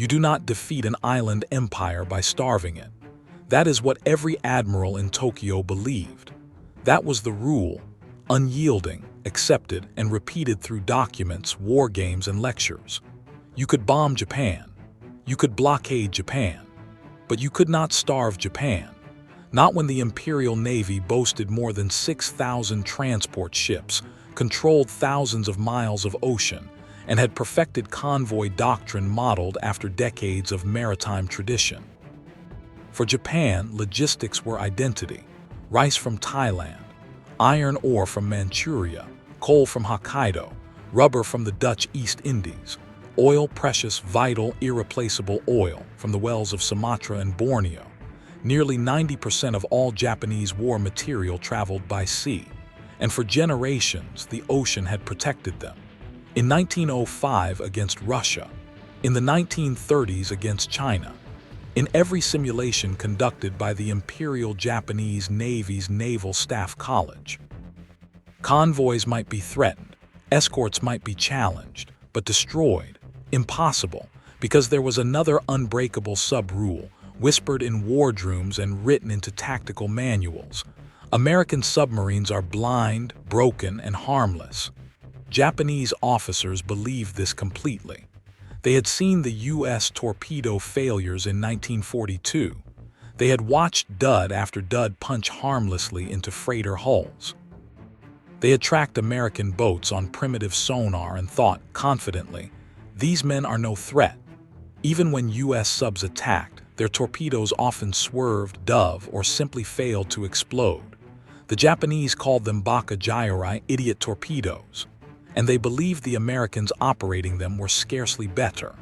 You do not defeat an island empire by starving it. That is what every admiral in Tokyo believed. That was the rule, unyielding, accepted, and repeated through documents, war games, and lectures. You could bomb Japan. You could blockade Japan. But you could not starve Japan. Not when the Imperial Navy boasted more than 6,000 transport ships, controlled thousands of miles of ocean, and had perfected convoy doctrine modeled after decades of maritime tradition. For Japan, logistics were identity: rice from Thailand, iron ore from Manchuria, coal from Hokkaido, rubber from the Dutch East Indies, oil, precious, vital, irreplaceable oil from the wells of Sumatra and Borneo. Nearly 90% of all Japanese war material traveled by sea, and for generations the ocean had protected them. In 1905 against Russia, in the 1930s against China, in every simulation conducted by the Imperial Japanese Navy's Naval Staff College. Convoys might be threatened, escorts might be challenged, but destroyed, impossible, because there was another unbreakable sub-rule, whispered in wardrooms and written into tactical manuals. American submarines are blind, broken, and harmless. Japanese officers believed this completely. They had seen the U.S. torpedo failures in 1942. They had watched dud after dud punch harmlessly into freighter hulls. They had tracked American boats on primitive sonar and thought, confidently, these men are no threat. Even when U.S. subs attacked, their torpedoes often swerved, dove, or simply failed to explode. The Japanese called them baka jairai, idiot torpedoes, and they believed the Americans operating them were scarcely better.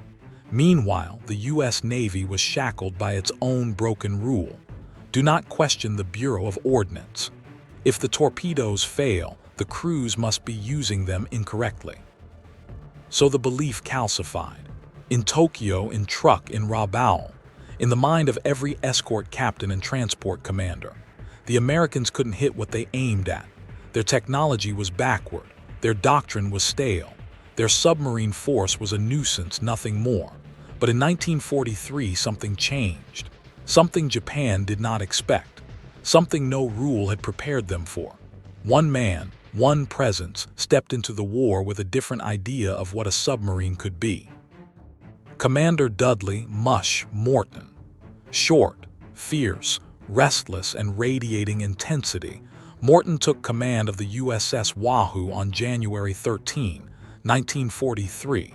Meanwhile, the U.S. Navy was shackled by its own broken rule: do not question the Bureau of Ordnance. If the torpedoes fail, the crews must be using them incorrectly. So the belief calcified. In Tokyo, in Truk, in Rabaul, in the mind of every escort captain and transport commander. The Americans couldn't hit what they aimed at. Their technology was backward. Their doctrine was stale. Their submarine force was a nuisance, nothing more. But in 1943, something changed. Something Japan did not expect. Something no rule had prepared them for. One man, one presence, stepped into the war with a different idea of what a submarine could be. Commander Dudley "Mush" Morton. Short, fierce, restless, and radiating intensity, Morton took command of the USS Wahoo on January 13, 1943.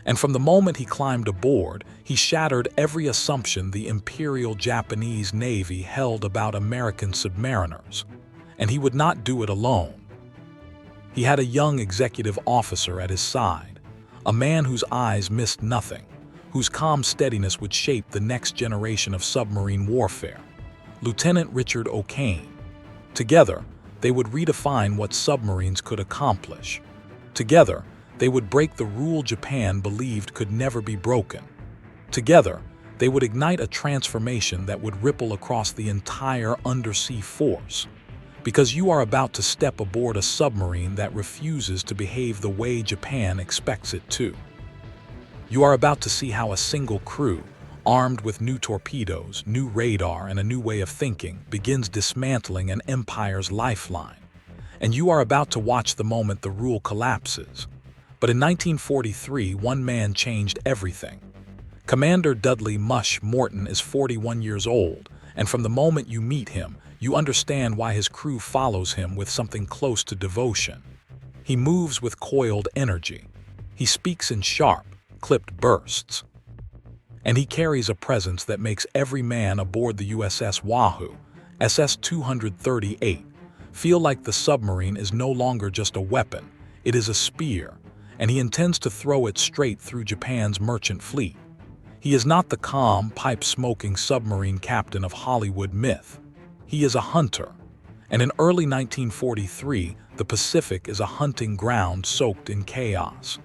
And from the moment he climbed aboard, he shattered every assumption the Imperial Japanese Navy held about American submariners. And he would not do it alone. He had a young executive officer at his side, a man whose eyes missed nothing, whose calm steadiness would shape the next generation of submarine warfare. Lieutenant Richard O'Kane. Together, they would redefine what submarines could accomplish. Together, they would break the rule Japan believed could never be broken. Together, they would ignite a transformation that would ripple across the entire undersea force. Because you are about to step aboard a submarine that refuses to behave the way Japan expects it to. You are about to see how a single crew, armed with new torpedoes, new radar, and a new way of thinking, begins dismantling an empire's lifeline. And you are about to watch the moment the rule collapses. But in 1943, one man changed everything. Commander Dudley "Mush" Morton is 41 years old, and from the moment you meet him, you understand why his crew follows him with something close to devotion. He moves with coiled energy. He speaks in sharp, clipped bursts. And he carries a presence that makes every man aboard the USS Wahoo, SS-238, feel like the submarine is no longer just a weapon, it is a spear, and he intends to throw it straight through Japan's merchant fleet. He is not the calm, pipe-smoking submarine captain of Hollywood myth. He is a hunter, and in early 1943, the Pacific is a hunting ground soaked in chaos.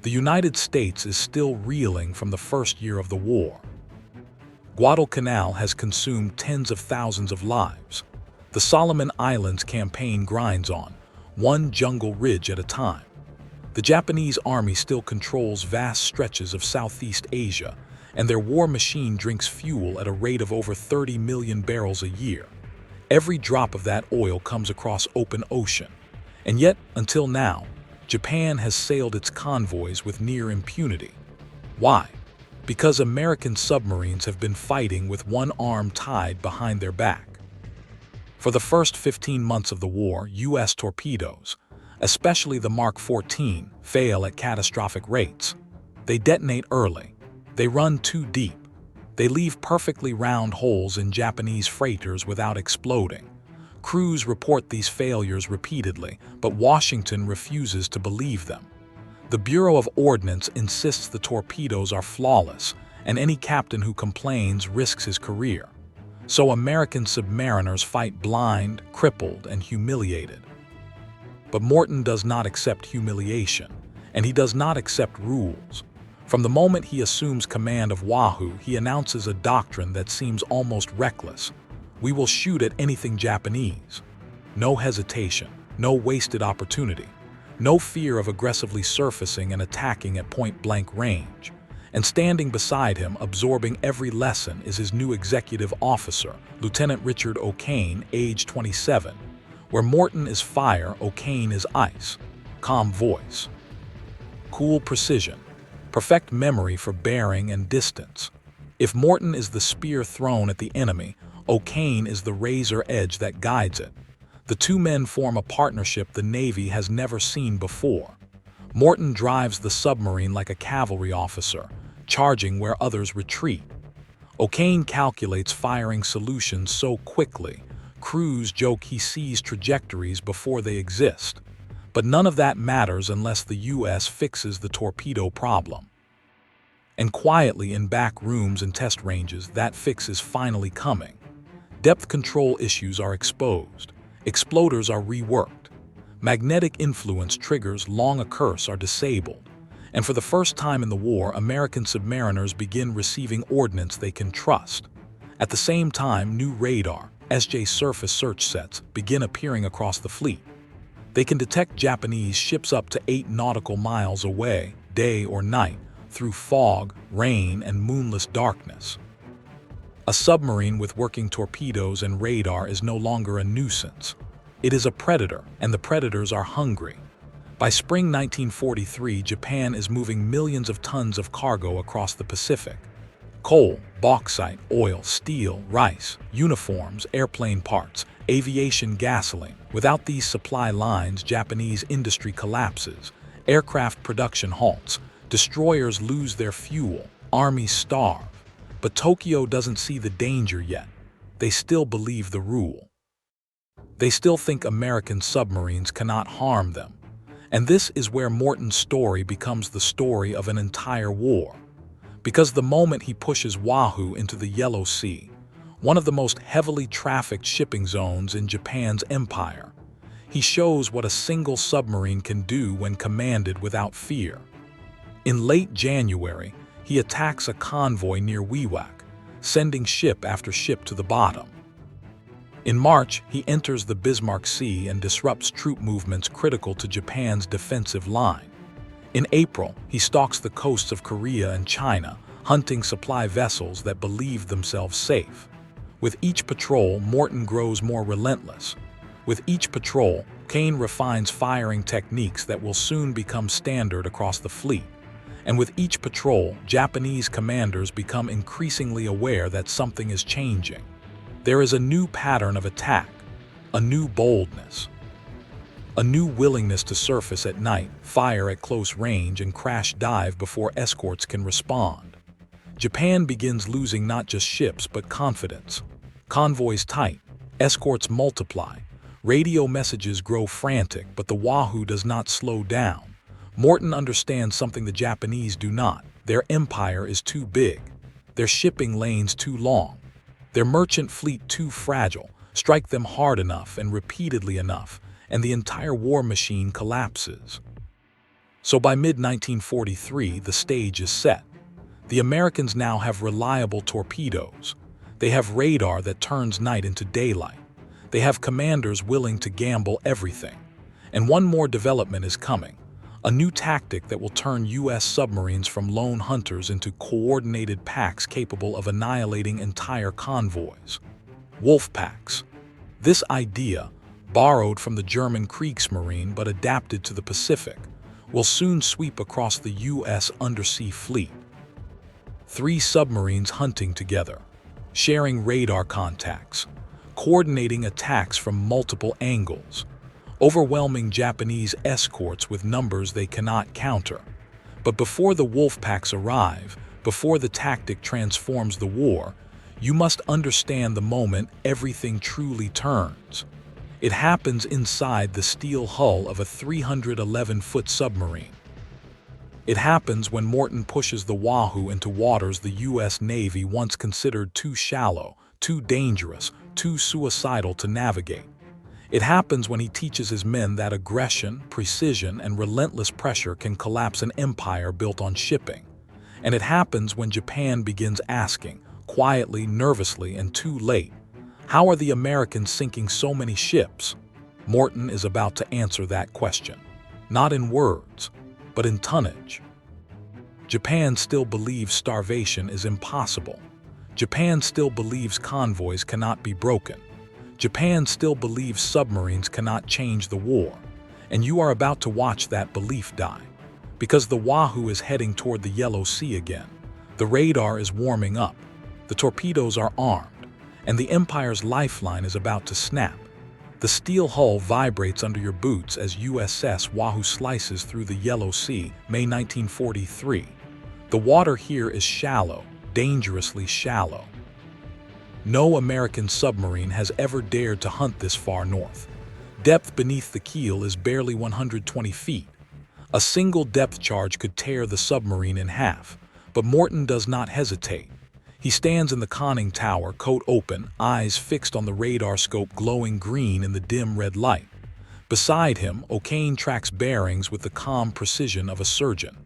The United States is still reeling from the first year of the war. Guadalcanal has consumed tens of thousands of lives. The Solomon Islands campaign grinds on, one jungle ridge at a time. The Japanese army still controls vast stretches of Southeast Asia, and their war machine drinks fuel at a rate of over 30 million barrels a year. Every drop of that oil comes across open ocean. And yet, until now, Japan has sailed its convoys with near impunity. Why? Because American submarines have been fighting with one arm tied behind their back. For the first 15 months of the war, U.S. torpedoes, especially the Mark 14, fail at catastrophic rates. They detonate early. They run too deep. They leave perfectly round holes in Japanese freighters without exploding. Crews report these failures repeatedly, but Washington refuses to believe them. The Bureau of Ordnance insists the torpedoes are flawless, and any captain who complains risks his career. So American submariners fight blind, crippled, and humiliated. But Morton does not accept humiliation, and he does not accept rules. From the moment he assumes command of Wahoo, he announces a doctrine that seems almost reckless. We will shoot at anything Japanese. No hesitation, no wasted opportunity, no fear of aggressively surfacing and attacking at point-blank range. And standing beside him, absorbing every lesson, is his new executive officer, Lieutenant Richard O'Kane, age 27. Where Morton is fire, O'Kane is ice. Calm voice. Cool precision. Perfect memory for bearing and distance. If Morton is the spear thrown at the enemy, O'Kane is the razor edge that guides it. The two men form a partnership the Navy has never seen before. Morton drives the submarine like a cavalry officer, charging where others retreat. O'Kane calculates firing solutions so quickly, crews joke he sees trajectories before they exist. But none of that matters unless the U.S. fixes the torpedo problem. And quietly in back rooms and test ranges, that fix is finally coming. Depth control issues are exposed. Exploders are reworked. Magnetic influence triggers long a curse are disabled. And for the first time in the war, American submariners begin receiving ordnance they can trust. At the same time, new radar, SJ surface search sets, begin appearing across the fleet. They can detect Japanese ships up to 8 nautical miles away, day or night, through fog, rain, and moonless darkness. A submarine with working torpedoes and radar is no longer a nuisance. It is a predator, and the predators are hungry. By spring 1943, Japan is moving millions of tons of cargo across the Pacific. Coal, bauxite, oil, steel, rice, uniforms, airplane parts, aviation gasoline. Without these supply lines, Japanese industry collapses, aircraft production halts, destroyers lose their fuel, armies starve. But Tokyo doesn't see the danger yet. They still believe the rule. They still think American submarines cannot harm them. And this is where Morton's story becomes the story of an entire war. Because the moment he pushes Wahoo into the Yellow Sea, one of the most heavily trafficked shipping zones in Japan's empire, he shows what a single submarine can do when commanded without fear. In late January, he attacks a convoy near Wewak, sending ship after ship to the bottom. In March, he enters the Bismarck Sea and disrupts troop movements critical to Japan's defensive line. In April, he stalks the coasts of Korea and China, hunting supply vessels that believed themselves safe. With each patrol, Morton grows more relentless. With each patrol, Kane refines firing techniques that will soon become standard across the fleet. And with each patrol, Japanese commanders become increasingly aware that something is changing. There is a new pattern of attack, a new boldness, a new willingness to surface at night, fire at close range, and crash dive before escorts can respond. Japan begins losing not just ships but confidence. Convoys tight, escorts multiply, radio messages grow frantic, but the Wahoo does not slow down. Morton understands something the Japanese do not. Their empire is too big, their shipping lanes too long, their merchant fleet too fragile. Strike them hard enough and repeatedly enough, and the entire war machine collapses. So by mid-1943, the stage is set. The Americans now have reliable torpedoes. They have radar that turns night into daylight. They have commanders willing to gamble everything. And one more development is coming. a new tactic that will turn U.S. submarines from lone hunters into coordinated packs capable of annihilating entire convoys. Wolfpacks. This idea, borrowed from the German Kriegsmarine but adapted to the Pacific, will soon sweep across the U.S. undersea fleet. 3 submarines hunting together, sharing radar contacts, coordinating attacks from multiple angles, overwhelming Japanese escorts with numbers they cannot counter. But before the Wolfpacks arrive, before the tactic transforms the war, you must understand the moment everything truly turns. It happens inside the steel hull of a 311-foot submarine. It happens when Morton pushes the Wahoo into waters the U.S. Navy once considered too shallow, too dangerous, too suicidal to navigate. It happens when he teaches his men that aggression, precision, and relentless pressure can collapse an empire built on shipping. And it happens when Japan begins asking, quietly, nervously, and too late, how are the Americans sinking so many ships? Morton is about to answer that question, not in words, but in tonnage. Japan still believes starvation is impossible. Japan still believes convoys cannot be broken. Japan still believes submarines cannot change the war. And you are about to watch that belief die. Because the Wahoo is heading toward the Yellow Sea again. The radar is warming up. The torpedoes are armed. And the Empire's lifeline is about to snap. The steel hull vibrates under your boots as USS Wahoo slices through the Yellow Sea, May 1943. The water here is shallow, dangerously shallow. No American submarine has ever dared to hunt this far north. Depth beneath the keel is barely 120 feet. A single depth charge could tear the submarine in half, but Morton does not hesitate. He stands in the conning tower, coat open, eyes fixed on the radar scope glowing green in the dim red light. Beside him, O'Kane tracks bearings with the calm precision of a surgeon.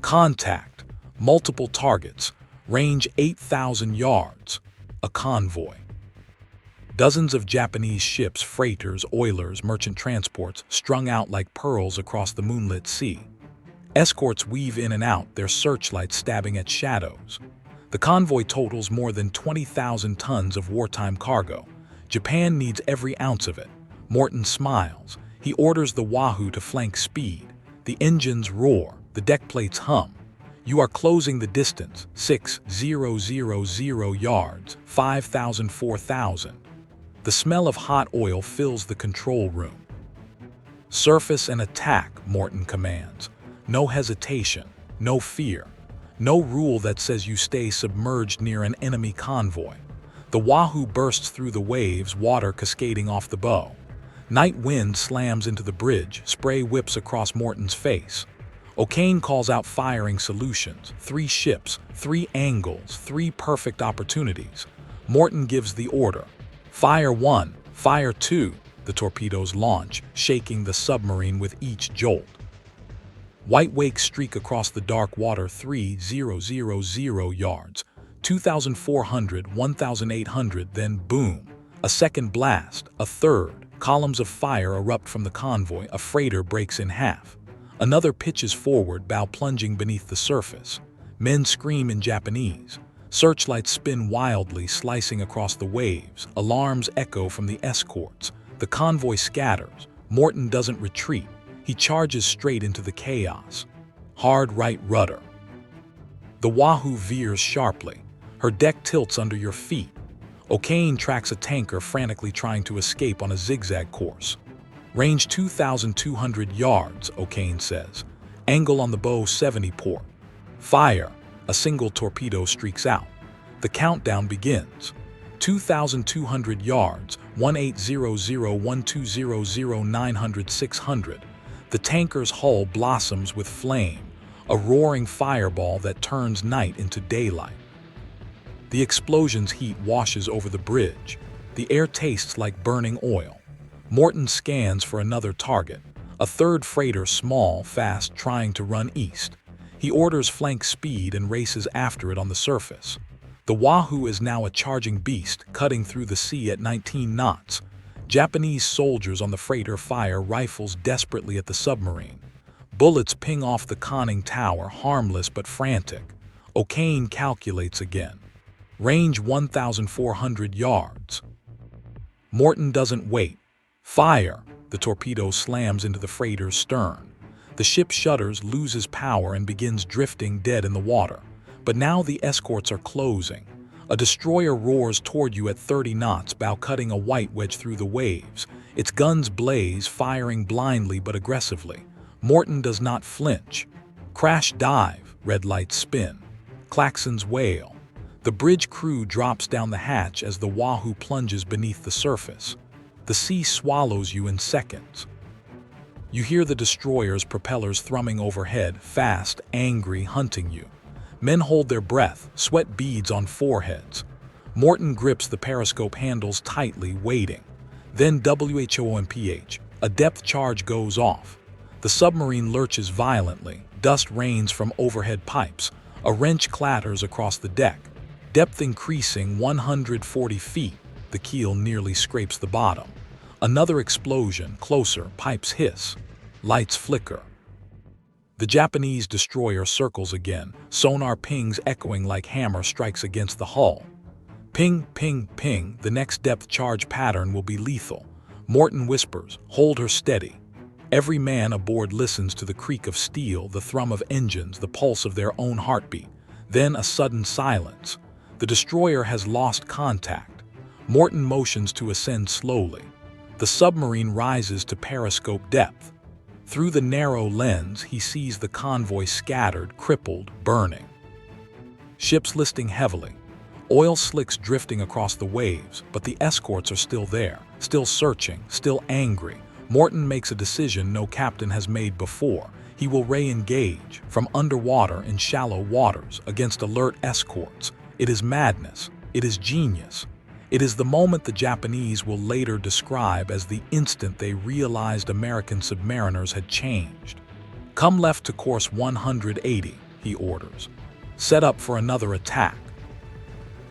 Contact, multiple targets, range 8,000 yards, a convoy. Dozens of Japanese ships, freighters, oilers, merchant transports, strung out like pearls across the moonlit sea. Escorts weave in and out, their searchlights stabbing at shadows. The convoy totals more than 20,000 tons of wartime cargo. Japan needs every ounce of it. Morton smiles. He orders the Wahoo to flank speed. The engines roar, the deck plates hum. You are closing the distance, 6,000 yards, 5,000, 4,000. The smell of hot oil fills the control room. Surface and attack, Morton commands. No hesitation, no fear. No rule that says you stay submerged near an enemy convoy. The Wahoo bursts through the waves, water cascading off the bow. Night wind slams into the bridge, spray whips across Morton's face. O'Kane calls out firing solutions, 3 ships, 3 angles, 3 perfect opportunities. Morton gives the order. Fire 1, fire 2. The torpedoes launch, shaking the submarine with each jolt. White wakes streak across the dark water 3,000 yards, 2,400, 1,800, then boom. A second blast, a third. Columns of fire erupt from the convoy, a freighter breaks in half. Another pitches forward, bow plunging beneath the surface. Men scream in Japanese. Searchlights spin wildly, slicing across the waves. Alarms echo from the escorts. The convoy scatters. Morton doesn't retreat. He charges straight into the chaos. Hard right rudder. The Wahoo veers sharply. Her deck tilts under your feet. O'Kane tracks a tanker frantically trying to escape on a zigzag course. Range 2,200 yards, O'Kane says. Angle on the bow 70 port. Fire. A single torpedo streaks out. The countdown begins. 2,200 yards, 1,800, 1,200, 900, 600. The tanker's hull blossoms with flame, a roaring fireball that turns night into daylight. The explosion's heat washes over the bridge. The air tastes like burning oil. Morton scans for another target, a third freighter, small, fast, trying to run east. He orders flank speed and races after it on the surface. The Wahoo is now a charging beast, cutting through the sea at 19 knots. Japanese soldiers on the freighter fire rifles desperately at the submarine. Bullets ping off the conning tower, harmless but frantic. O'Kane calculates again. Range 1,400 yards. Morton doesn't wait. Fire! The torpedo slams into the freighter's stern. The ship shudders, loses power, and begins drifting dead in the water. But now the escorts are closing. A destroyer roars toward you at 30 knots, bow cutting a white wedge through the waves. Its guns blaze, firing blindly but aggressively. Morton does not flinch. Crash dive, red lights spin. Klaxons wail. The bridge crew drops down the hatch as the Wahoo plunges beneath the surface. The sea swallows you in seconds. You hear the destroyer's propellers thrumming overhead, fast, angry, hunting you. Men hold their breath, sweat beads on foreheads. Morton grips the periscope handles tightly, waiting. Then WHOMPH, a depth charge goes off. The submarine lurches violently, dust rains from overhead pipes. A wrench clatters across the deck. Depth increasing 140 feet, the keel nearly scrapes the bottom. Another explosion, closer, pipes hiss. Lights flicker. The Japanese destroyer circles again, sonar pings echoing like hammer strikes against the hull. Ping, ping, ping, the next depth charge pattern will be lethal. Morton whispers, hold her steady. Every man aboard listens to the creak of steel, the thrum of engines, the pulse of their own heartbeat. Then a sudden silence. The destroyer has lost contact. Morton motions to ascend slowly. The submarine rises to periscope depth. Through the narrow lens, he sees the convoy scattered, crippled, burning. Ships listing heavily. Oil slicks drifting across the waves, but the escorts are still there, still searching, still angry. Morton makes a decision no captain has made before. He will re-engage, from underwater in shallow waters, against alert escorts. It is madness. It is genius. It is the moment the Japanese will later describe as the instant they realized American submariners had changed. Come left to course 180, he orders. Set up for another attack.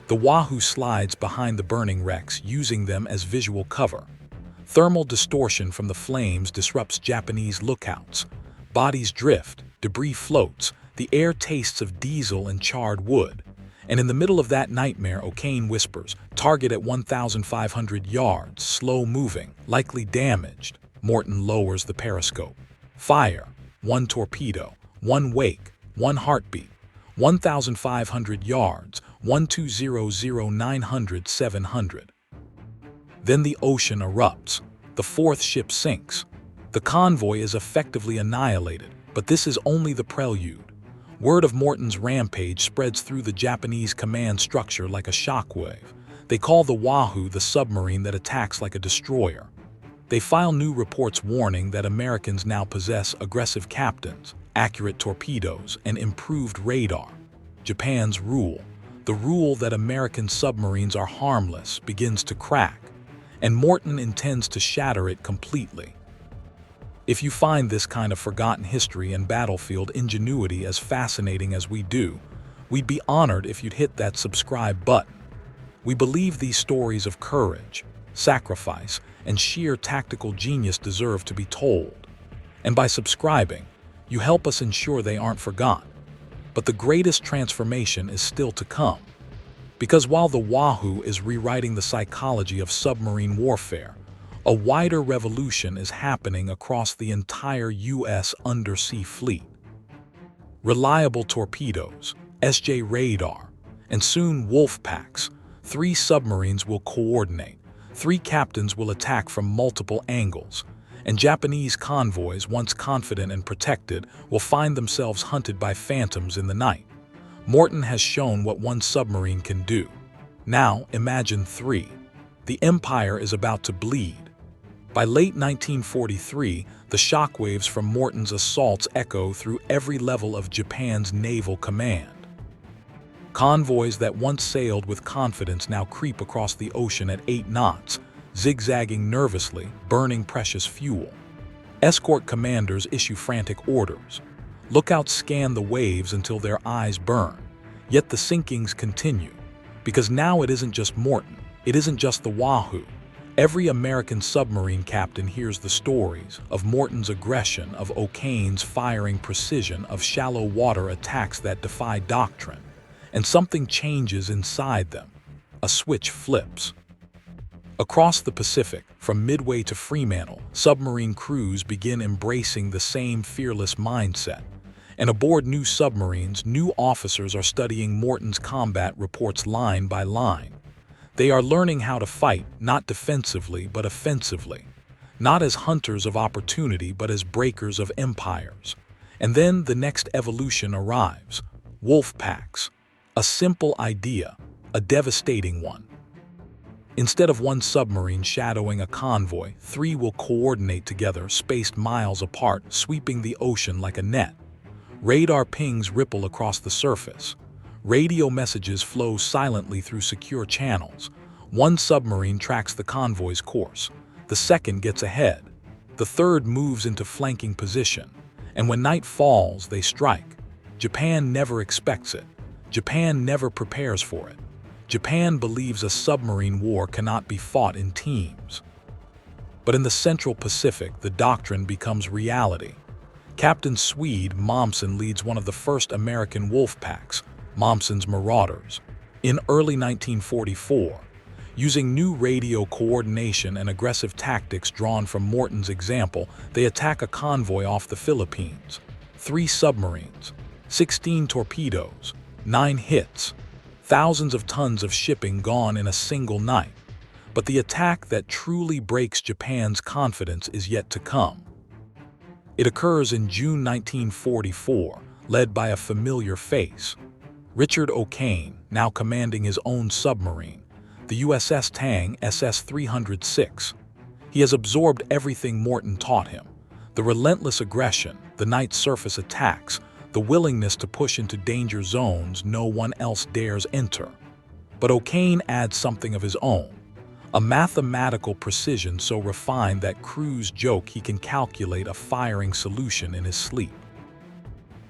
The Wahoo slides behind the burning wrecks, using them as visual cover. Thermal distortion from the flames disrupts Japanese lookouts. Bodies drift, debris floats, the air tastes of diesel and charred wood. And in the middle of that nightmare, O'Kane whispers, target at 1,500 yards, slow moving, likely damaged. Morton lowers the periscope. Fire, one torpedo, one wake, one heartbeat. 1,500 yards, 1200 900 700. Then the ocean erupts. The fourth ship sinks. The convoy is effectively annihilated, but this is only the prelude. Word of Morton's rampage spreads through the Japanese command structure like a shockwave. They call the Wahoo the submarine that attacks like a destroyer. They file new reports warning that Americans now possess aggressive captains, accurate torpedoes, and improved radar. Japan's rule, the rule that American submarines are harmless, begins to crack, and Morton intends to shatter it completely. If you find this kind of forgotten history and battlefield ingenuity as fascinating as we do, we'd be honored if you'd hit that subscribe button. We believe these stories of courage, sacrifice, and sheer tactical genius deserve to be told. And by subscribing, you help us ensure they aren't forgotten. But the greatest transformation is still to come. Because while the Wahoo is rewriting the psychology of submarine warfare, a wider revolution is happening across the entire U.S. undersea fleet. Reliable torpedoes, SJ radar, and soon Wolfpacks, 3 submarines will coordinate, 3 captains will attack from multiple angles, and Japanese convoys, once confident and protected, will find themselves hunted by phantoms in the night. Morton has shown what one submarine can do. Now imagine 3. The empire is about to bleed. By late 1943, the shockwaves from Morton's assaults echo through every level of Japan's naval command. Convoys that once sailed with confidence now creep across the ocean at 8 knots, zigzagging nervously, burning precious fuel. Escort commanders issue frantic orders. Lookouts scan the waves until their eyes burn. Yet the sinkings continue, because now it isn't just Morton, it isn't just the Wahoo. Every American submarine captain hears the stories of Morton's aggression, of O'Kane's firing precision, of shallow water attacks that defy doctrine. And something changes inside them. A switch flips. Across the Pacific, from Midway to Fremantle, submarine crews begin embracing the same fearless mindset. And aboard new submarines, new officers are studying Morton's combat reports line by line. They are learning how to fight, not defensively, but offensively. Not as hunters of opportunity, but as breakers of empires. And then the next evolution arrives. Wolfpacks. A simple idea, a devastating one. Instead of one submarine shadowing a convoy, 3 will coordinate together, spaced miles apart, sweeping the ocean like a net. Radar pings ripple across the surface. Radio messages flow silently through secure channels. One submarine tracks the convoy's course. The second gets ahead. The third moves into flanking position. And when night falls, they strike. Japan never expects it. Japan never prepares for it. Japan believes a submarine war cannot be fought in teams. But in the Central Pacific, the doctrine becomes reality. Captain Swede Mommsen leads one of the first American Wolfpacks, Mommsen's Marauders. In early 1944, using new radio coordination and aggressive tactics drawn from Morton's example, they attack a convoy off the Philippines. 3 submarines, 16 torpedoes, 9 hits, thousands of tons of shipping gone in a single night. But the attack that truly breaks Japan's confidence is yet to come. It occurs in June 1944, led by a familiar face. Richard O'Kane, now commanding his own submarine, the USS Tang SS-306. He has absorbed everything Morton taught him. The relentless aggression, the night surface attacks, the willingness to push into danger zones no one else dares enter. But O'Kane adds something of his own. A mathematical precision so refined that crews joke he can calculate a firing solution in his sleep.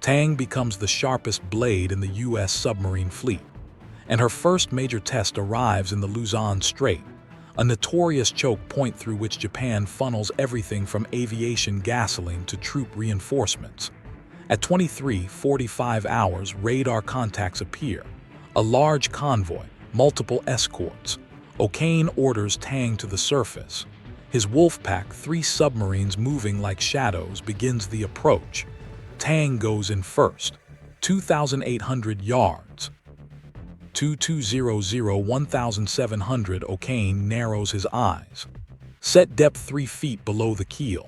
Tang becomes the sharpest blade in the U.S. submarine fleet, and her first major test arrives in the Luzon Strait, a notorious choke point through which Japan funnels everything from aviation gasoline to troop reinforcements. At 23:45 hours, radar contacts appear. A large convoy, multiple escorts. O'Kane orders Tang to the surface. His Wolfpack, 3 submarines moving like shadows, begins the approach. Tang goes in first, 2,800 yards. 2200-1,700, O'Kane narrows his eyes. Set depth 3 feet below the keel.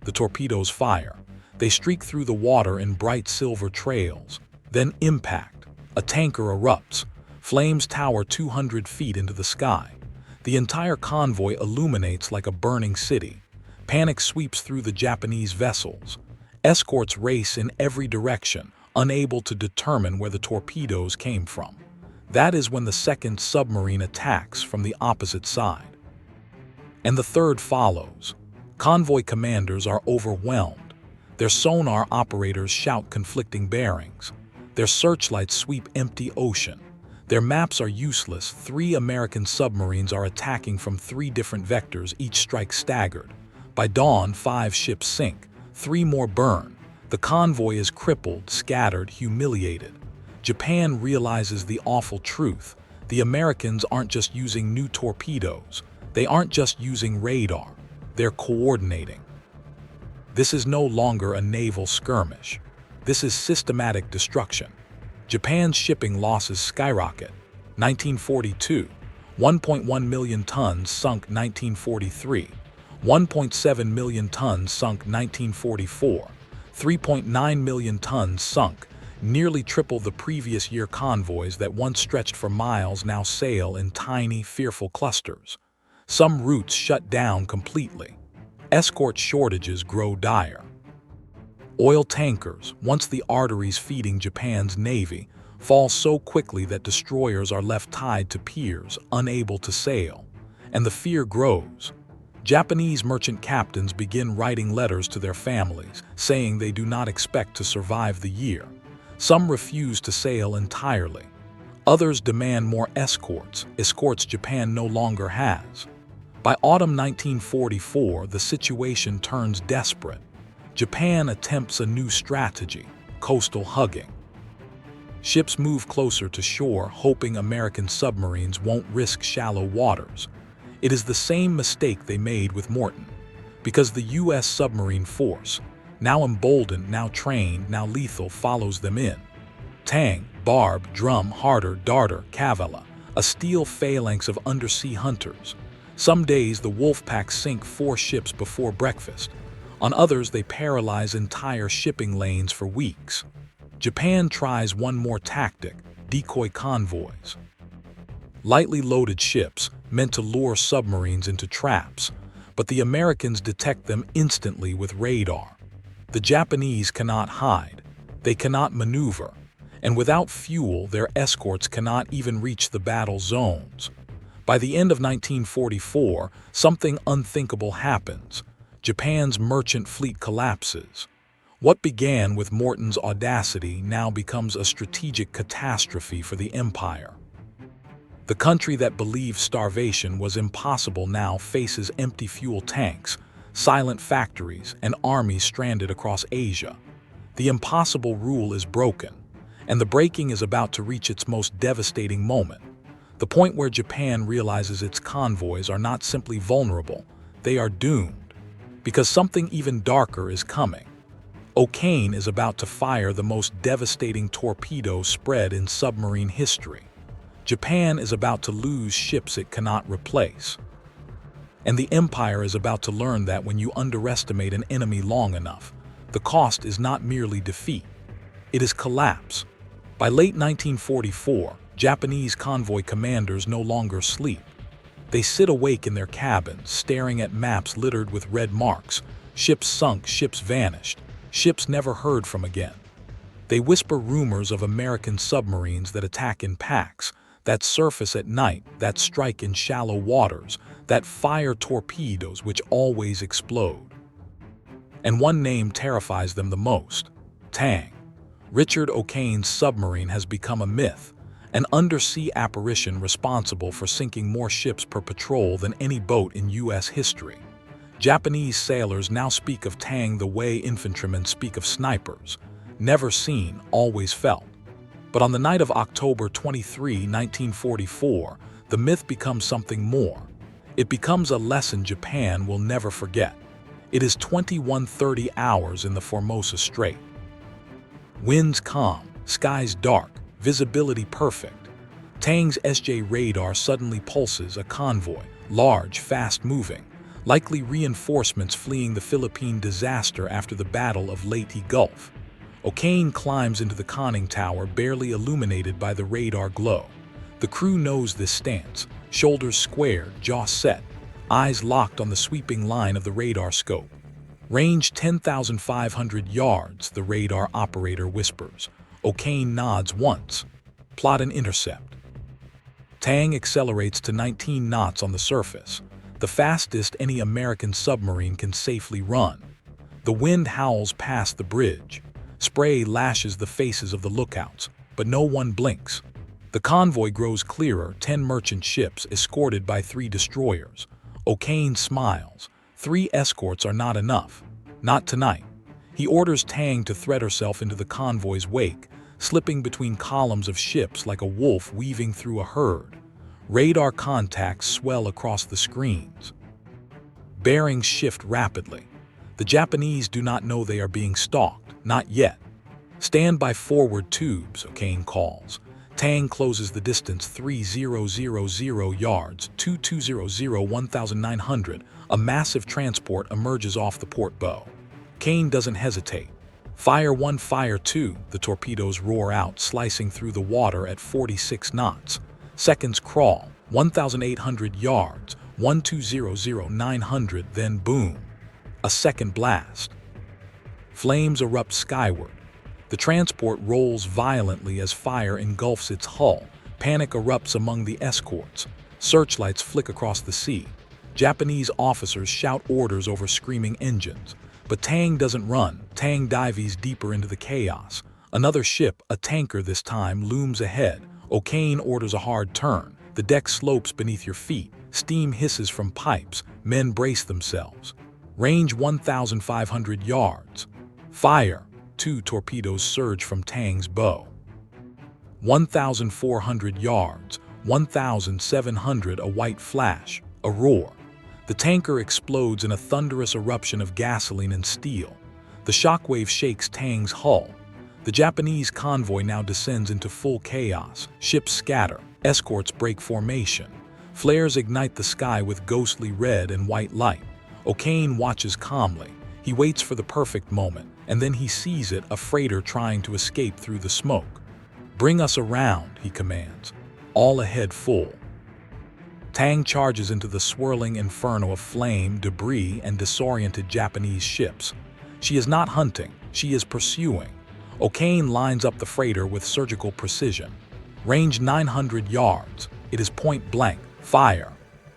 The torpedoes fire. They streak through the water in bright silver trails. Then impact. A tanker erupts. Flames tower 200 feet into the sky. The entire convoy illuminates like a burning city. Panic sweeps through the Japanese vessels. Escorts race in every direction, unable to determine where the torpedoes came from. That is when the second submarine attacks from the opposite side. And the third follows. Convoy commanders are overwhelmed. Their sonar operators shout conflicting bearings. Their searchlights sweep empty ocean. Their maps are useless. 3 American submarines are attacking from 3 different vectors, each strike staggered. By dawn, 5 ships sink. 3 more burn. The convoy is crippled, scattered, humiliated. Japan realizes the awful truth. The Americans aren't just using new torpedoes. They aren't just using radar. They're coordinating. This is no longer a naval skirmish. This is systematic destruction. Japan's shipping losses skyrocket. 1942, 1.1 million tons sunk. 1943, 1.7 million tons sunk. 1944, 3.9 million tons sunk. Nearly triple the previous year. Convoys that once stretched for miles now sail in tiny, fearful clusters. Some routes shut down completely. Escort shortages grow dire. Oil tankers, once the arteries feeding Japan's navy, fall so quickly that destroyers are left tied to piers, unable to sail. And the fear grows. Japanese merchant captains begin writing letters to their families, saying they do not expect to survive the year. Some refuse to sail entirely. Others demand more escorts Japan no longer has. By autumn 1944, the situation turns desperate. Japan attempts a new strategy, coastal hugging. Ships move closer to shore, hoping American submarines won't risk shallow waters. It is the same mistake they made with Morton, because the U.S. submarine force, now emboldened, now trained, now lethal, follows them in. Tang, barb, drum, harder, darter, cavella, a steel phalanx of undersea hunters. Some days the Wolfpacks sink 4 ships before breakfast. On others they paralyze entire shipping lanes for weeks. Japan tries one more tactic, decoy convoys. Lightly loaded ships, meant to lure submarines into traps, but the Americans detect them instantly with radar. The Japanese cannot hide, they cannot maneuver, and without fuel their escorts cannot even reach the battle zones. By the end of 1944, something unthinkable happens. Japan's merchant fleet collapses. What began with Morton's audacity now becomes a strategic catastrophe for the empire. The country that believed starvation was impossible now faces empty fuel tanks, silent factories, and armies stranded across Asia. The impossible rule is broken, and the breaking is about to reach its most devastating moment. The point where Japan realizes its convoys are not simply vulnerable, they are doomed. Because something even darker is coming. O'Kane is about to fire the most devastating torpedo spread in submarine history. Japan is about to lose ships it cannot replace. And the empire is about to learn that when you underestimate an enemy long enough, the cost is not merely defeat, it is collapse. By late 1944, Japanese convoy commanders no longer sleep. They sit awake in their cabins, staring at maps littered with red marks. Ships sunk, ships vanished, ships never heard from again. They whisper rumors of American submarines that attack in packs, that surface at night, that strike in shallow waters, that fire torpedoes which always explode. And one name terrifies them the most: Tang. Richard O'Kane's submarine has become a myth, an undersea apparition responsible for sinking more ships per patrol than any boat in U.S. history. Japanese sailors now speak of Tang the way infantrymen speak of snipers, never seen, always felt. But on the night of October 23, 1944, the myth becomes something more. It becomes a lesson Japan will never forget. It is 21:30 hours in the Formosa Strait. Winds calm, skies dark, visibility perfect. Tang's SJ radar suddenly pulses a convoy, large, fast-moving, likely reinforcements fleeing the Philippine disaster after the Battle of Leyte Gulf. O'Kane climbs into the conning tower, barely illuminated by the radar glow. The crew knows this stance, shoulders squared, jaw set, eyes locked on the sweeping line of the radar scope. Range 10,500 yards, the radar operator whispers. O'Kane nods once. Plot an intercept. Tang accelerates to 19 knots on the surface, the fastest any American submarine can safely run. The wind howls past the bridge. Spray lashes the faces of the lookouts, but no one blinks. The convoy grows clearer, 10 merchant ships escorted by 3 destroyers. O'Kane smiles. 3 escorts are not enough. Not tonight. He orders Tang to thread herself into the convoy's wake, slipping between columns of ships like a wolf weaving through a herd. Radar contacts swell across the screens. Bearings shift rapidly. The Japanese do not know they are being stalked, not yet. Stand by forward tubes, O'Kane calls. Tang closes the distance 3,000 yards, 2200, 1,900. A massive transport emerges off the port bow. O'Kane doesn't hesitate. Fire 1, fire 2, the torpedoes roar out, slicing through the water at 46 knots. Seconds crawl, 1,800 yards, 1200, 900, then boom. A second blast. Flames erupt skyward. The transport rolls violently as fire engulfs its hull. Panic erupts among the escorts. Searchlights flick across the sea. Japanese officers shout orders over screaming engines. But Tang doesn't run. Tang dives deeper into the chaos. Another ship, a tanker this time, looms ahead. O'Kane orders a hard turn. The deck slopes beneath your feet. Steam hisses from pipes. Men brace themselves. Range 1,500 yards. Fire! 2 torpedoes surge from Tang's bow. 1,400 yards. 1,700. A white flash. A roar. The tanker explodes in a thunderous eruption of gasoline and steel. The shockwave shakes Tang's hull. The Japanese convoy now descends into full chaos. Ships scatter. Escorts break formation. Flares ignite the sky with ghostly red and white light. O'Kane watches calmly. He waits for the perfect moment, and then he sees it, a freighter trying to escape through the smoke. "Bring us around," he commands. All ahead full. Tang charges into the swirling inferno of flame, debris, and disoriented Japanese ships. She is not hunting, she is pursuing. O'Kane lines up the freighter with surgical precision. Range 900 yards. It is point blank. Fire!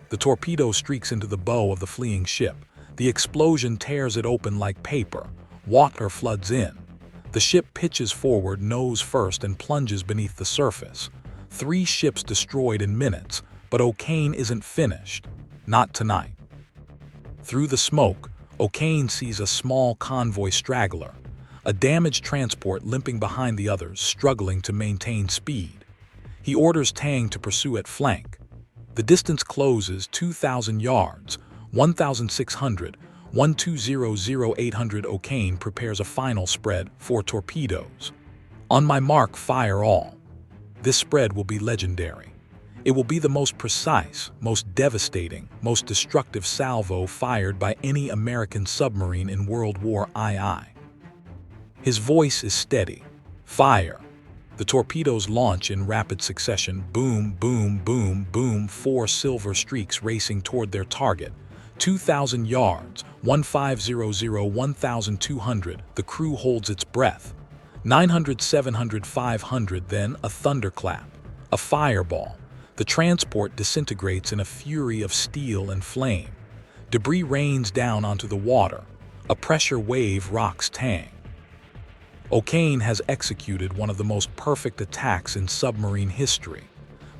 The torpedo streaks into the bow of the fleeing ship. The explosion tears it open like paper. Water floods in. The ship pitches forward nose first and plunges beneath the surface. 3 ships destroyed in minutes, but O'Kane isn't finished. Not tonight. Through the smoke, O'Kane sees a small convoy straggler. A damaged transport limping behind the others, struggling to maintain speed. He orders Tang to pursue at flank. The distance closes 2,000 yards, 1,600, 1,200, 800. O'Kane prepares a final spread, 4 torpedoes. "On my mark, fire all." This spread will be legendary. It will be the most precise, most devastating, most destructive salvo fired by any American submarine in World War II. His voice is steady. Fire! The torpedoes launch in rapid succession. Boom, boom, boom, boom. 4 silver streaks racing toward their target. 2,000 yards, 1,500, 1,200. The crew holds its breath. 900, 700, 500. Then a thunderclap. A fireball. The transport disintegrates in a fury of steel and flame. Debris rains down onto the water. A pressure wave rocks Tang. O'Kane has executed one of the most perfect attacks in submarine history.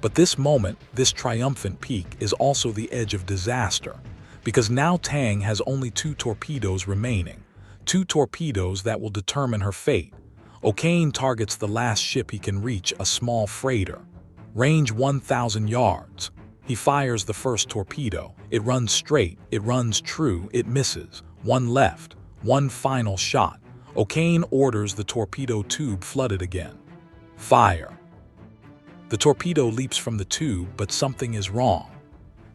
But this moment, this triumphant peak, is also the edge of disaster, because now Tang has only 2 torpedoes remaining, 2 torpedoes that will determine her fate. O'Kane targets the last ship he can reach, a small freighter. Range 1,000 yards. He fires the first torpedo. It runs straight, it runs true, it misses. 1 left, 1 final shot. O'Kane orders the torpedo tube flooded again. Fire! The torpedo leaps from the tube, but something is wrong.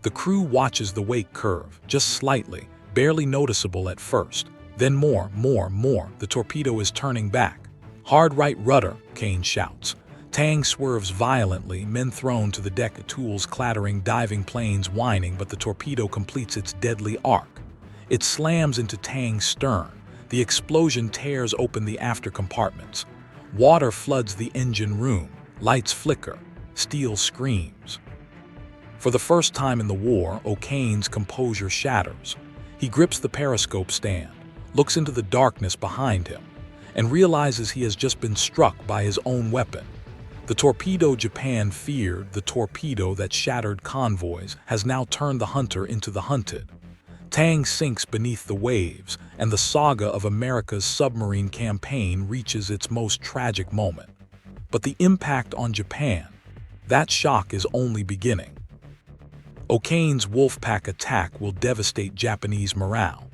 The crew watches the wake curve, just slightly, barely noticeable at first. Then more. The torpedo is turning back. "Hard right rudder," Kane shouts. Tang swerves violently, men thrown to the deck, tools clattering, diving planes whining, but the torpedo completes its deadly arc. It slams into Tang's stern. The explosion tears open the after compartments. Water floods the engine room. Lights flicker. Steel screams. For the first time in the war, O'Kane's composure shatters. He grips the periscope stand, looks into the darkness behind him, and realizes he has just been struck by his own weapon. The torpedo Japan feared, the torpedo that shattered convoys, has now turned the hunter into the hunted. Tang sinks beneath the waves, and the saga of America's submarine campaign reaches its most tragic moment. But the impact on Japan, that shock is only beginning. O'Kane's Wolfpack attack will devastate Japanese morale.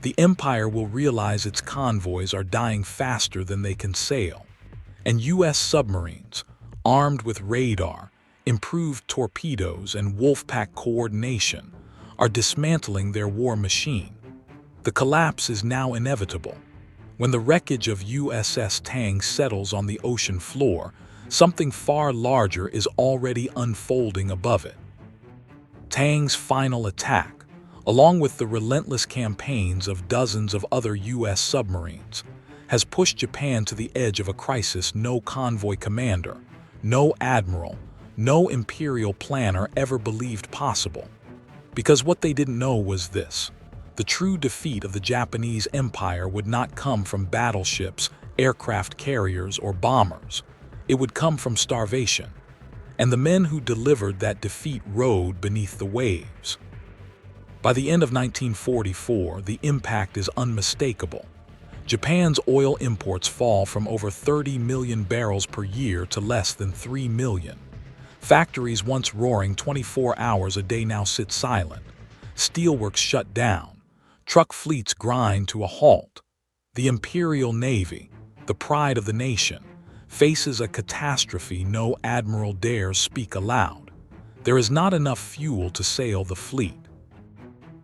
The Empire will realize its convoys are dying faster than they can sail. And U.S. submarines, armed with radar, improved torpedoes, and Wolfpack coordination, are dismantling their war machine. The collapse is now inevitable. When the wreckage of USS Tang settles on the ocean floor, something far larger is already unfolding above it. Tang's final attack, along with the relentless campaigns of dozens of other U.S. submarines, has pushed Japan to the edge of a crisis no convoy commander, no admiral, no imperial planner ever believed possible. Because what they didn't know was this: the true defeat of the Japanese Empire would not come from battleships, aircraft carriers, or bombers. It would come from starvation. and the men who delivered that defeat rode beneath the waves. By the end of 1944, the impact is unmistakable. Japan's oil imports fall from over 30 million barrels per year to less than 3 million. Factories once roaring 24 hours a day now sit silent. Steelworks shut down. Truck fleets grind to a halt. The Imperial Navy, the pride of the nation, faces a catastrophe no admiral dares speak aloud. There is not enough fuel to sail the fleet.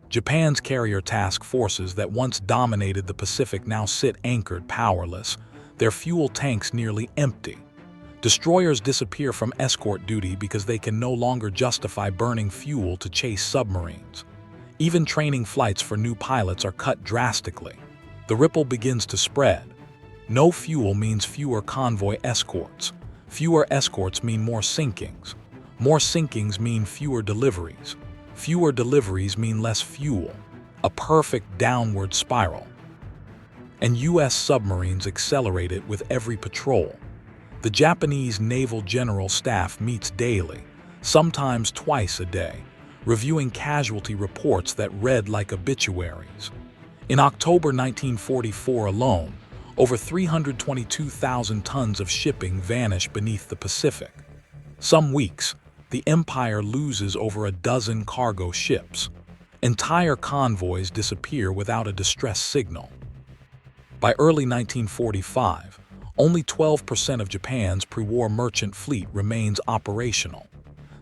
Japan's carrier task forces that once dominated the Pacific now sit anchored powerless, their fuel tanks nearly empty. Destroyers disappear from escort duty because they can no longer justify burning fuel to chase submarines. Even training flights for new pilots are cut drastically. The ripple begins to spread. No fuel means fewer convoy escorts. Fewer escorts mean more sinkings. More sinkings mean fewer deliveries. Fewer deliveries mean less fuel. A perfect downward spiral. And U.S. submarines accelerate it with every patrol. The Japanese Naval General Staff meets daily, sometimes twice a day, reviewing casualty reports that read like obituaries. In October 1944 alone, over 322,000 tons of shipping vanish beneath the Pacific. Some weeks, the Empire loses over a dozen cargo ships. Entire convoys disappear without a distress signal. By early 1945, only 12% of Japan's pre-war merchant fleet remains operational.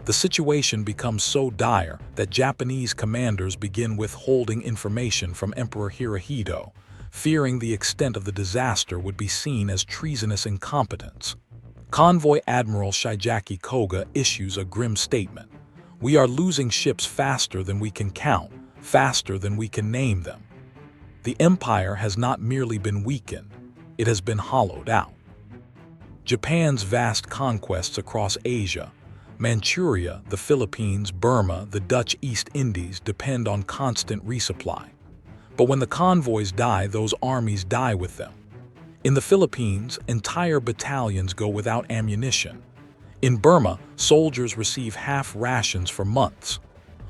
The situation becomes so dire that Japanese commanders begin withholding information from Emperor Hirohito, fearing the extent of the disaster would be seen as treasonous incompetence. Convoy Admiral Shigeaki Koga issues a grim statement. "We are losing ships faster than we can count, faster than we can name them." The empire has not merely been weakened, it has been hollowed out. Japan's vast conquests across Asia, Manchuria, the Philippines, Burma, the Dutch East Indies depend on constant resupply. But when the convoys die, those armies die with them. In the Philippines, entire battalions go without ammunition. In Burma, soldiers receive half rations for months.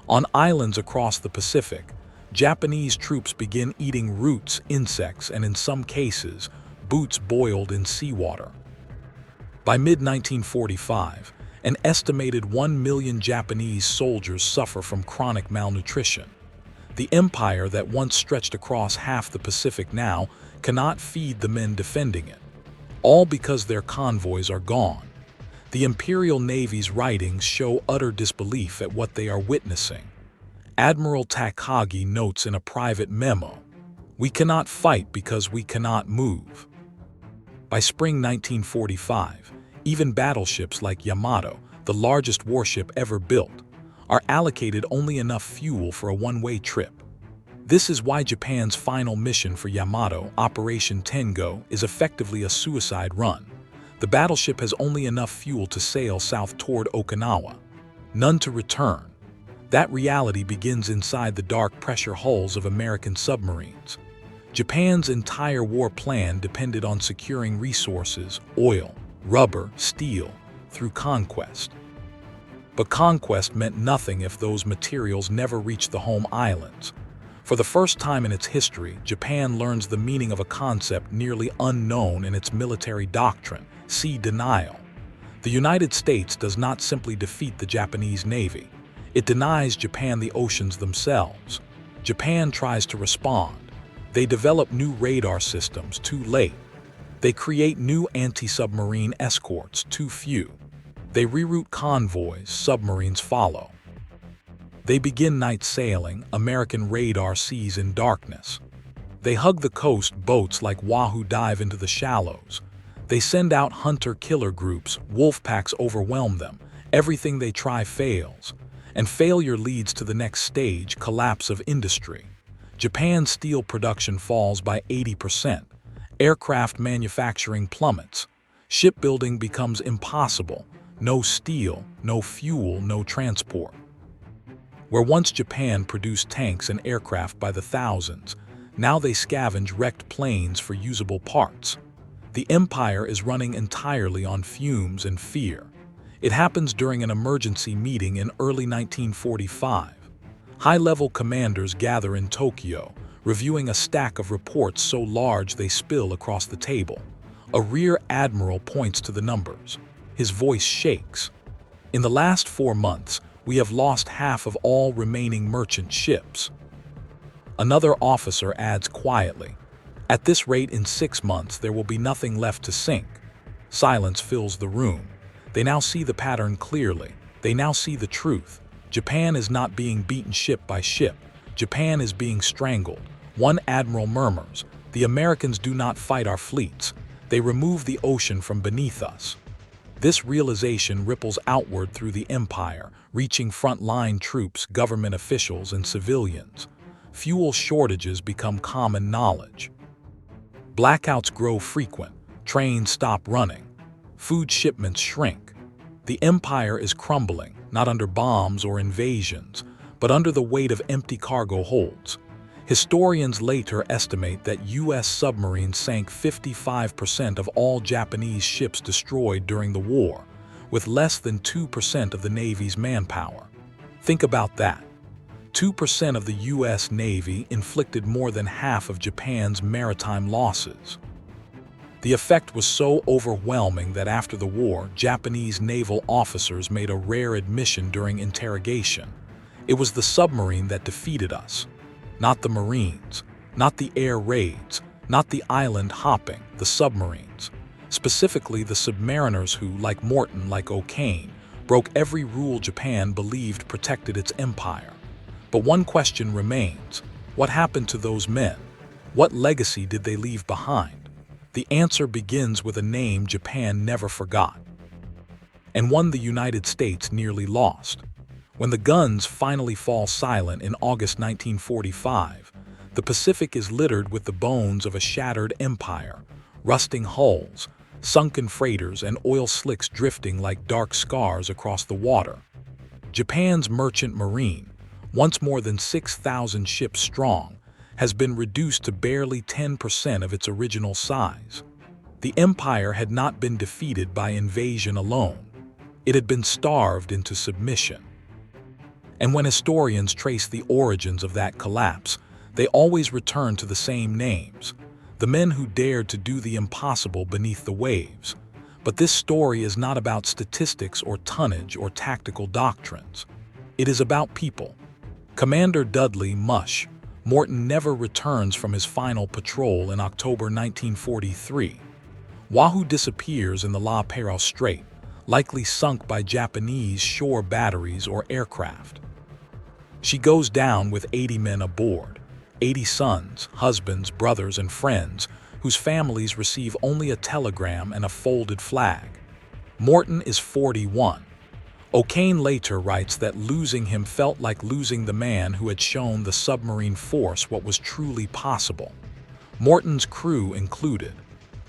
On islands across the Pacific, Japanese troops begin eating roots, insects, and in some cases, boots boiled in seawater. By mid-1945, an estimated 1 million Japanese soldiers suffer from chronic malnutrition. The empire that once stretched across half the Pacific now cannot feed the men defending it, all because their convoys are gone. The Imperial Navy's writings show utter disbelief at what they are witnessing. Admiral Takagi notes in a private memo, "We cannot fight because we cannot move." By spring 1945, even battleships like Yamato, the largest warship ever built, are allocated only enough fuel for a one-way trip. This is why Japan's final mission for Yamato, Operation Tengo, is effectively a suicide run. The battleship has only enough fuel to sail south toward Okinawa, none to return. That reality begins inside the dark pressure hulls of American submarines. Japan's entire war plan depended on securing resources, oil, rubber, steel, through conquest. But conquest meant nothing if those materials never reached the home islands. For the first time in its history, Japan learns the meaning of a concept nearly unknown in its military doctrine: sea denial. The United States does not simply defeat the Japanese Navy. It denies Japan the oceans themselves. Japan tries to respond. They develop new radar systems, too late. They create new anti-submarine escorts, too few. They reroute convoys, submarines follow. They begin night sailing, American radar sees in darkness. They hug the coast, boats like Wahoo dive into the shallows. They send out hunter-killer groups, Wolfpacks overwhelm them. Everything they try fails. And failure leads to the next stage, collapse of industry. Japan's steel production falls by 80%. Aircraft manufacturing plummets. Shipbuilding becomes impossible. No steel, no fuel, no transport. Where once Japan produced tanks and aircraft by the thousands, now they scavenge wrecked planes for usable parts. The empire is running entirely on fumes and fear. It happens during an emergency meeting in early 1945. High-level commanders gather in Tokyo, reviewing a stack of reports so large they spill across the table. A rear admiral points to the numbers. His voice shakes. In the last 4 months, we have lost half of all remaining merchant ships. Another officer adds quietly, "At this rate, in 6 months, there will be nothing left to sink." Silence fills the room. They now see the pattern clearly. They now see the truth. Japan is not being beaten ship by ship. Japan is being strangled. One admiral murmurs, "The Americans do not fight our fleets. They remove the ocean from beneath us." This realization ripples outward through the empire, reaching front-line troops, government officials, and civilians. Fuel shortages become common knowledge. Blackouts grow frequent. Trains stop running. Food shipments shrink. The empire is crumbling, not under bombs or invasions, but under the weight of empty cargo holds. Historians later estimate that U.S. submarines sank 55% of all Japanese ships destroyed during the war, with less than 2% of the Navy's manpower. Think about that. 2% of the U.S. Navy inflicted more than half of Japan's maritime losses. The effect was so overwhelming that after the war, Japanese naval officers made a rare admission during interrogation. It was the submarine that defeated us. Not the Marines, not the air raids, not the island hopping, the submarines. Specifically the submariners who, like Morton, like O'Kane, broke every rule Japan believed protected its empire. But one question remains: what happened to those men? What legacy did they leave behind? The answer begins with a name Japan never forgot, and one the United States nearly lost. When the guns finally fall silent in August 1945, the Pacific is littered with the bones of a shattered empire, rusting hulls, sunken freighters, and oil slicks drifting like dark scars across the water. Japan's merchant marine, once more than 6,000 ships strong, has been reduced to barely 10% of its original size. The empire had not been defeated by invasion alone. It had been starved into submission. And when historians trace the origins of that collapse, they always return to the same names, the men who dared to do the impossible beneath the waves. But this story is not about statistics or tonnage or tactical doctrines. It is about people. Commander Dudley "Mush" Morton never returns from his final patrol in October 1943. Wahoo disappears in the La Perouse Strait, likely sunk by Japanese shore batteries or aircraft. She goes down with 80 men aboard, 80 sons, husbands, brothers, and friends, whose families receive only a telegram and a folded flag. Morton is 41. O'Kane later writes that losing him felt like losing the man who had shown the submarine force what was truly possible. Morton's crew included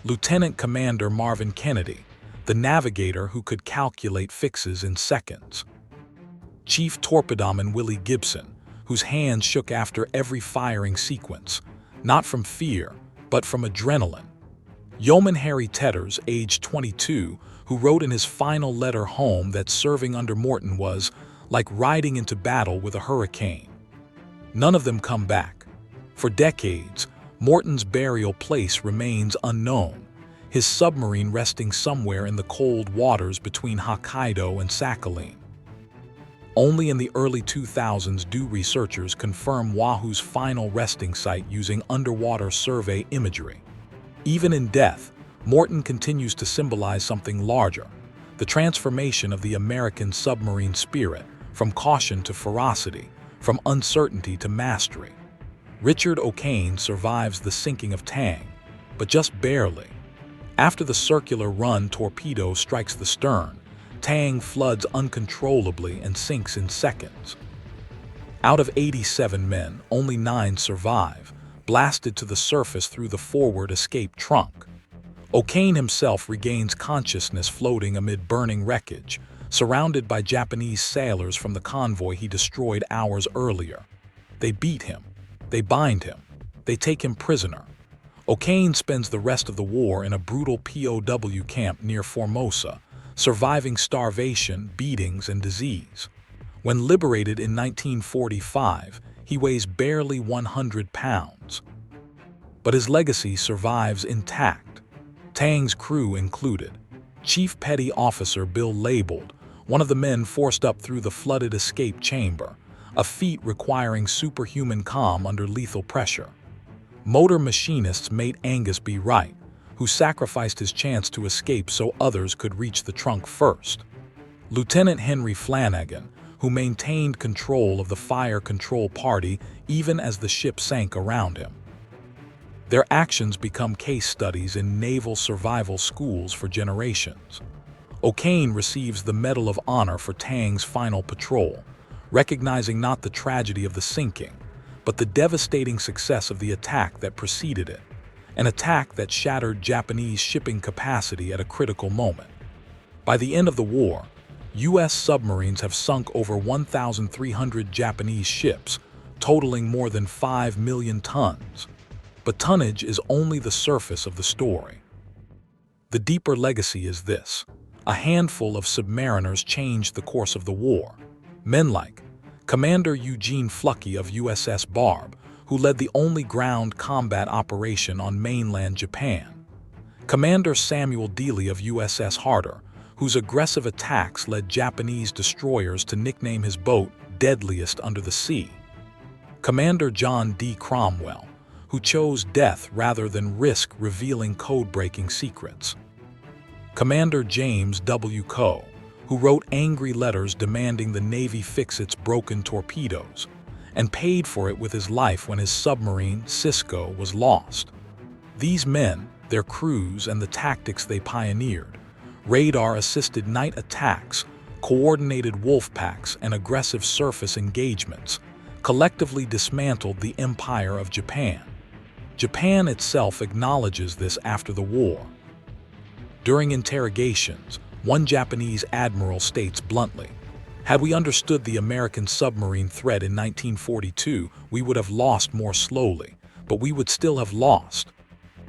Lieutenant Commander Marvin Kennedy, the navigator who could calculate fixes in seconds; Chief Torpedoman Willie Gibson, whose hands shook after every firing sequence, not from fear, but from adrenaline; Yeoman Harry Tetters, age 22, who wrote in his final letter home that serving under Morton was like riding into battle with a hurricane. None of them come back. For decades, Morton's burial place remains unknown, his submarine resting somewhere in the cold waters between Hokkaido and Sakhalin. Only in the early 2000s do researchers confirm Wahoo's final resting site using underwater survey imagery. Even in death, Morton continues to symbolize something larger, the transformation of the American submarine spirit, from caution to ferocity, from uncertainty to mastery. Richard O'Kane survives the sinking of Tang, but just barely. After the circular run torpedo strikes the stern, Tang floods uncontrollably and sinks in seconds. Out of 87 men, only 9 survive, blasted to the surface through the forward escape trunk. O'Kane himself regains consciousness floating amid burning wreckage, surrounded by Japanese sailors from the convoy he destroyed hours earlier. They beat him. They bind him. They take him prisoner. O'Kane spends the rest of the war in a brutal POW camp near Formosa, surviving starvation, beatings, and disease. When liberated in 1945, he weighs barely 100 pounds. But his legacy survives intact. Tang's crew included Chief Petty Officer Bill Labeled, one of the men forced up through the flooded escape chamber, a feat requiring superhuman calm under lethal pressure. Motor Machinist's mate Angus B. Wright, who sacrificed his chance to escape so others could reach the trunk first. Lieutenant Henry Flanagan, who maintained control of the fire control party even as the ship sank around him. Their actions become case studies in naval survival schools for generations. O'Kane receives the Medal of Honor for Tang's final patrol, recognizing not the tragedy of the sinking, but the devastating success of the attack that preceded it, an attack that shattered Japanese shipping capacity at a critical moment. By the end of the war, U.S. submarines have sunk over 1,300 Japanese ships, totaling more than 5 million tons. But tonnage is only the surface of the story. The deeper legacy is this: a handful of submariners changed the course of the war. Men like Commander Eugene Fluckey of USS Barb, who led the only ground combat operation on mainland Japan. Commander Samuel Dealey of USS Harder, whose aggressive attacks led Japanese destroyers to nickname his boat Deadliest Under the Sea. Commander John D. Cromwell, who chose death rather than risk revealing code-breaking secrets. Commander James W. Coe, who wrote angry letters demanding the Navy fix its broken torpedoes, and paid for it with his life when his submarine, Cisco, was lost. These men, their crews, and the tactics they pioneered, radar-assisted night attacks, coordinated Wolfpacks, and aggressive surface engagements, collectively dismantled the Empire of Japan. Japan itself acknowledges this after the war. During interrogations, one Japanese admiral states bluntly, "Had we understood the American submarine threat in 1942, we would have lost more slowly, but we would still have lost."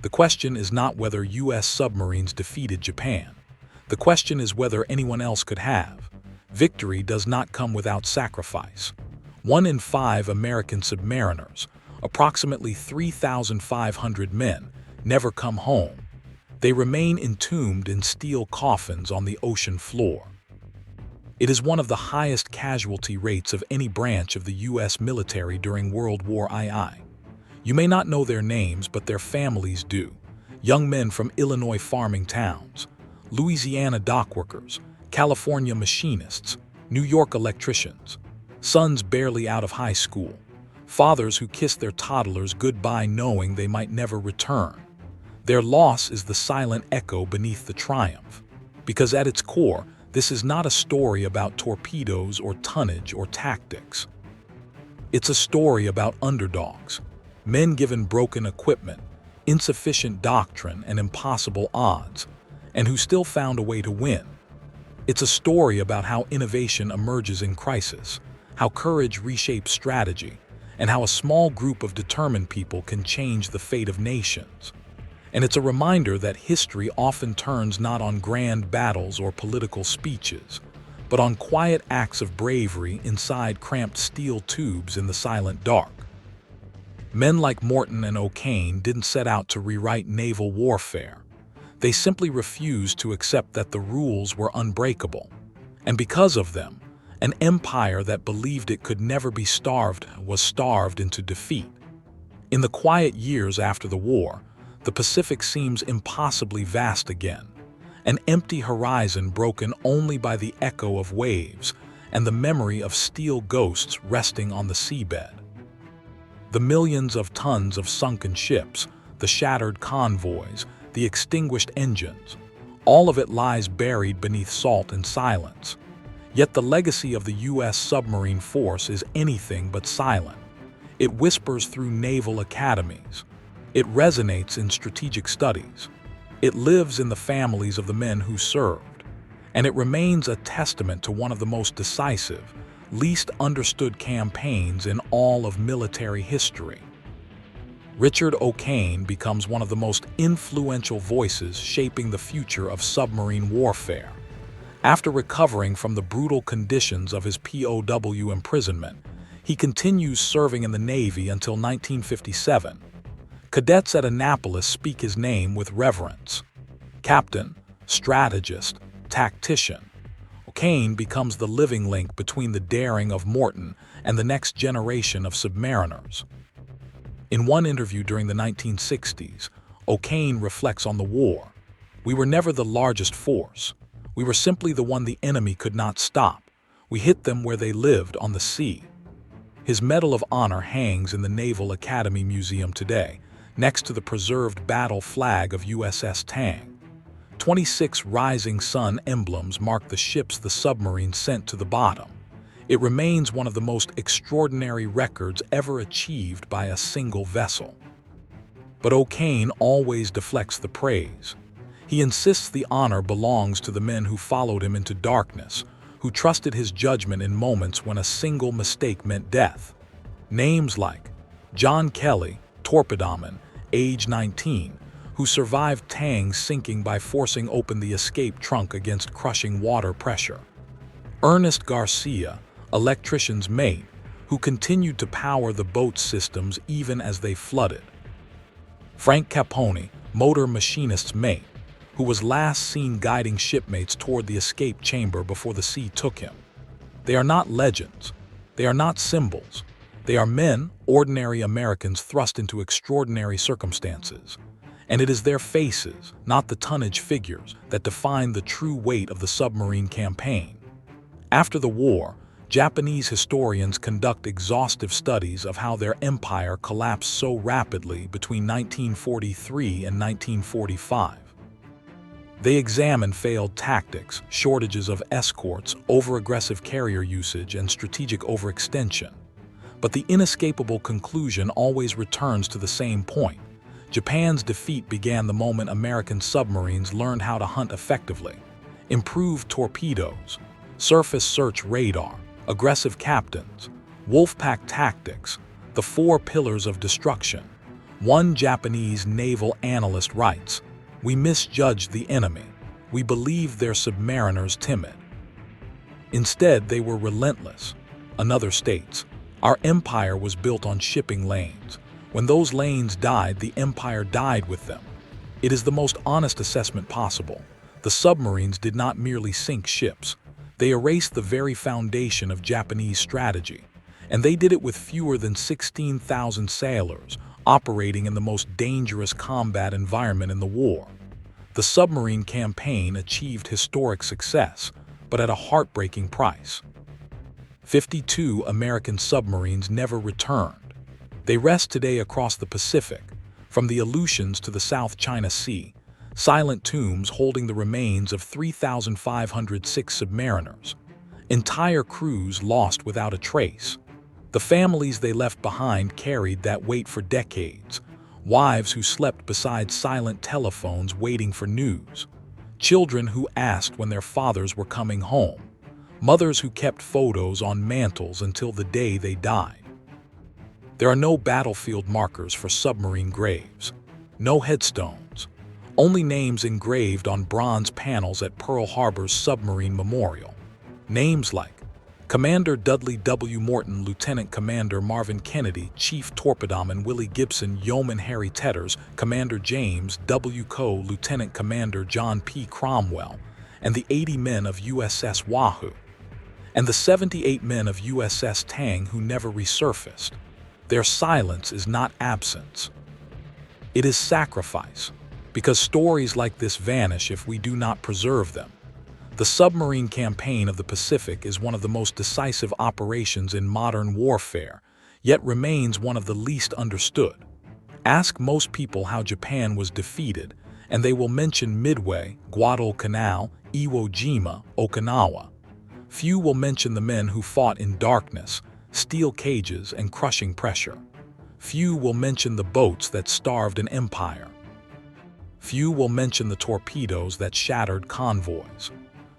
The question is not whether U.S. submarines defeated Japan. The question is whether anyone else could have. Victory does not come without sacrifice. 1 in 5 American submariners, approximately 3,500 men, never come home. They remain entombed in steel coffins on the ocean floor. It is one of the highest casualty rates of any branch of the U.S. military during World War II. You may not know their names, but their families do. Young men from Illinois farming towns, Louisiana dockworkers, California machinists, New York electricians, sons barely out of high school, fathers who kiss their toddlers goodbye knowing they might never return. Their loss is the silent echo beneath the triumph, because at its core, this is not a story about torpedoes or tonnage or tactics. It's a story about underdogs, men given broken equipment, insufficient doctrine, and impossible odds, and who still found a way to win. It's a story about how innovation emerges in crisis, how courage reshapes strategy, and how a small group of determined people can change the fate of nations. And it's a reminder that history often turns not on grand battles or political speeches, but on quiet acts of bravery inside cramped steel tubes in the silent dark. Men like Morton and O'Kane didn't set out to rewrite naval warfare. They simply refused to accept that the rules were unbreakable. And because of them, an empire that believed it could never be starved was starved into defeat. In the quiet years after the war, the Pacific seems impossibly vast again, an empty horizon broken only by the echo of waves and the memory of steel ghosts resting on the seabed. The millions of tons of sunken ships, the shattered convoys, the extinguished engines, all of it lies buried beneath salt and silence. Yet the legacy of the U.S. submarine force is anything but silent. It whispers through naval academies. It resonates in strategic studies. It lives in the families of the men who served. And it remains a testament to one of the most decisive, least understood campaigns in all of military history. Richard O'Kane becomes one of the most influential voices shaping the future of submarine warfare, After recovering from the brutal conditions of his POW imprisonment, he continues serving in the Navy until 1957. Cadets at Annapolis speak his name with reverence. Captain, strategist, tactician, O'Kane becomes the living link between the daring of Morton and the next generation of submariners. In one interview during the 1960s, O'Kane reflects on the war. "We were never the largest force. We were simply the one the enemy could not stop. We hit them where they lived, on the sea." His Medal of Honor hangs in the Naval Academy Museum today, next to the preserved battle flag of USS Tang. 26 rising sun emblems mark the ships the submarine sent to the bottom. It remains one of the most extraordinary records ever achieved by a single vessel. But O'Kane always deflects the praise. He insists the honor belongs to the men who followed him into darkness, who trusted his judgment in moments when a single mistake meant death. Names like John Kelly, torpedoman, age 19, who survived Tang's sinking by forcing open the escape trunk against crushing water pressure. Ernest Garcia, electrician's mate, who continued to power the boat's systems even as they flooded. Frank Capone, motor machinist's mate, who was last seen guiding shipmates toward the escape chamber before the sea took him. They are not legends. They are not symbols. They are men, ordinary Americans thrust into extraordinary circumstances. And it is their faces, not the tonnage figures, that define the true weight of the submarine campaign. After the war, Japanese historians conduct exhaustive studies of how their empire collapsed so rapidly between 1943 and 1945. They examine failed tactics, shortages of escorts, over-aggressive carrier usage, and strategic overextension. But the inescapable conclusion always returns to the same point. Japan's defeat began the moment American submarines learned how to hunt effectively. Improved torpedoes, surface search radar, aggressive captains, Wolfpack tactics, the four pillars of destruction. One Japanese naval analyst writes, "We misjudged the enemy. We believed their submariners timid. Instead, they were relentless." Another states, "Our empire was built on shipping lanes. When those lanes died, the empire died with them." It is the most honest assessment possible. The submarines did not merely sink ships. They erased the very foundation of Japanese strategy. And they did it with fewer than 16,000 sailors, operating in the most dangerous combat environment in the war. The submarine campaign achieved historic success, but at a heartbreaking price. 52 American submarines never returned. They rest today across the Pacific, from the Aleutians to the South China Sea, silent tombs holding the remains of 3,506 submariners. Entire crews lost without a trace. The families they left behind carried that weight for decades. Wives who slept beside silent telephones waiting for news. Children who asked when their fathers were coming home. Mothers who kept photos on mantles until the day they died. There are no battlefield markers for submarine graves. No headstones. Only names engraved on bronze panels at Pearl Harbor's Submarine Memorial. Names like Commander Dudley W. Morton, Lieutenant Commander Marvin Kennedy, Chief Torpedoman Willie Gibson, Yeoman Harry Tetters, Commander James W. Coe, Lieutenant Commander John P. Cromwell, and the 80 men of USS Wahoo, and the 78 men of USS Tang who never resurfaced. Their silence is not absence. It is sacrifice, because stories like this vanish if we do not preserve them. The submarine campaign of the Pacific is one of the most decisive operations in modern warfare, yet remains one of the least understood. Ask most people how Japan was defeated, and they will mention Midway, Guadalcanal, Iwo Jima, Okinawa. Few will mention the men who fought in darkness, steel cages, and crushing pressure. Few will mention the boats that starved an empire. Few will mention the torpedoes that shattered convoys.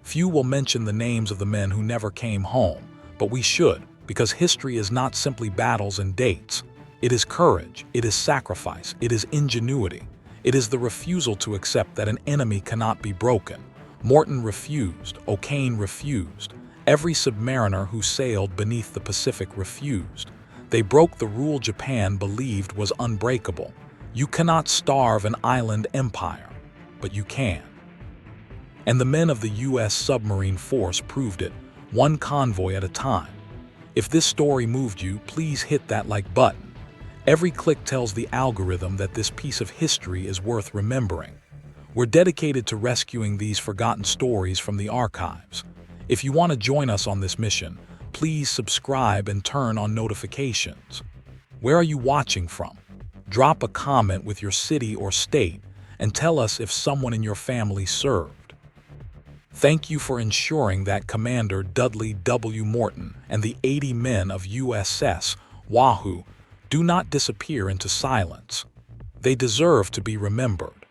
Few will mention the names of the men who never came home, but we should, because history is not simply battles and dates. It is courage, it is sacrifice, it is ingenuity. It is the refusal to accept that an enemy cannot be broken, Morton refused, O'Kane refused. Every submariner who sailed beneath the Pacific refused. They broke the rule Japan believed was unbreakable. You cannot starve an island empire, but you can. And the men of the U.S. submarine force proved it, one convoy at a time. If this story moved you, please hit that like button. Every click tells the algorithm that this piece of history is worth remembering. We're dedicated to rescuing these forgotten stories from the archives. If you want to join us on this mission, please subscribe and turn on notifications. Where are you watching from? Drop a comment with your city or state and tell us if someone in your family served. Thank you for ensuring that Commander Dudley W. Morton and the 80 men of USS Wahoo do not disappear into silence. They deserve to be remembered.